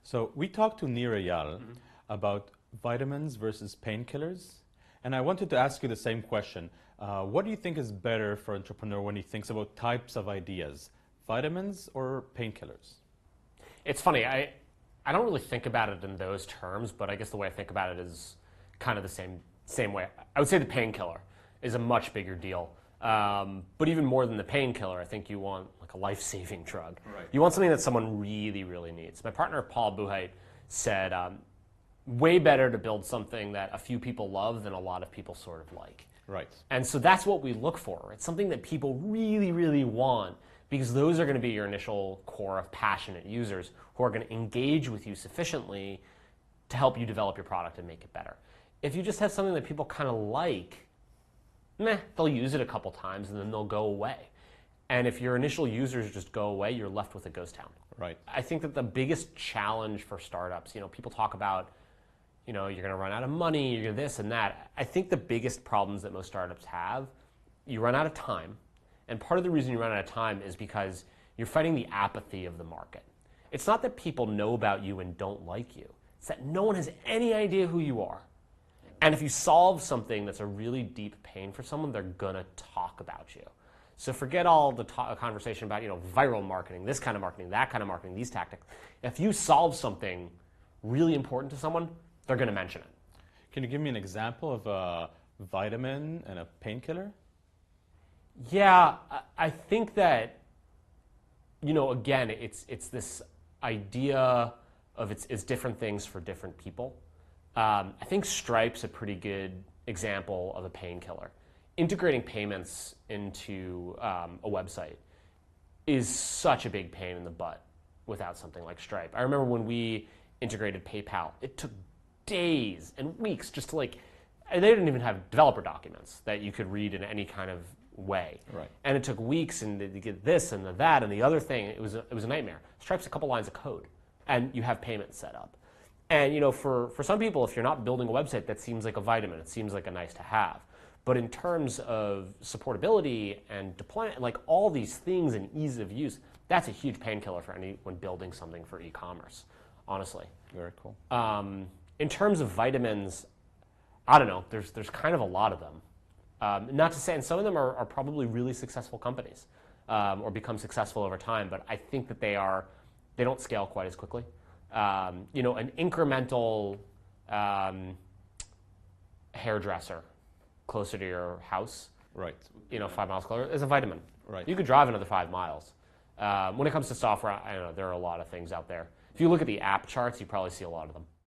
So we talked to Nir Eyal about vitamins versus painkillers, and I wanted to ask you the same question. What do you think is better for an entrepreneur when he thinks about types of ideas, vitamins or painkillers? It's funny, I don't really think about it in those terms, but I guess the way I think about it is kind of the same way. I would say the painkiller is a much bigger deal. But even more than the painkiller, I think you want like a life-saving drug. Right. You want something that someone really, really needs. My partner, Paul Buchheit, said, way better to build something that a few people love than a lot of people sort of like. Right. And so that's what we look for. It's something that people really, really want, because those are going to be your initial core of passionate users who are going to engage with you sufficiently to help you develop your product and make it better. If you just have something that people kind of like, they'll use it a couple times and then they'll go away. And if your initial users just go away, you're left with a ghost town. Right. I think that the biggest challenge for startups, people talk about, you're going to run out of money, you're going to this and that. I think the biggest problems that most startups have, you run out of time. And part of the reason you run out of time is because you're fighting the apathy of the market. It's not that people know about you and don't like you. It's that no one has any idea who you are. And if you solve something that's a really deep pain for someone, they're going to talk about you. So forget all the conversation about viral marketing, this kind of marketing, that kind of marketing, these tactics. If you solve something really important to someone, they're going to mention it. Can you give me an example of a vitamin and a painkiller? Yeah, I think that, again, it's this idea of it's different things for different people. I think Stripe's a pretty good example of a painkiller. Integrating payments into a website is such a big pain in the butt without something like Stripe. I remember when we integrated PayPal, it took days and weeks just to they didn't even have developer documents that you could read in any kind of way. Right. And it took weeks and to get this and that and the other thing. It was a nightmare. Stripe's a couple lines of code and you have payments set up. And for some people, if you're not building a website, that seems like a vitamin. It seems like a nice to have. But in terms of supportability and deployment, all these things and ease of use, that's a huge painkiller for anyone building something for e-commerce, honestly. Very cool. In terms of vitamins, I don't know. There's kind of a lot of them. Not to say, and some of them are probably really successful companies or become successful over time. But I think that they don't scale quite as quickly. An incremental hairdresser closer to your house, Right. 5 miles closer, is a vitamin. Right. You could drive another 5 miles. When it comes to software, I don't know, there are a lot of things out there. If you look at the app charts, you probably see a lot of them.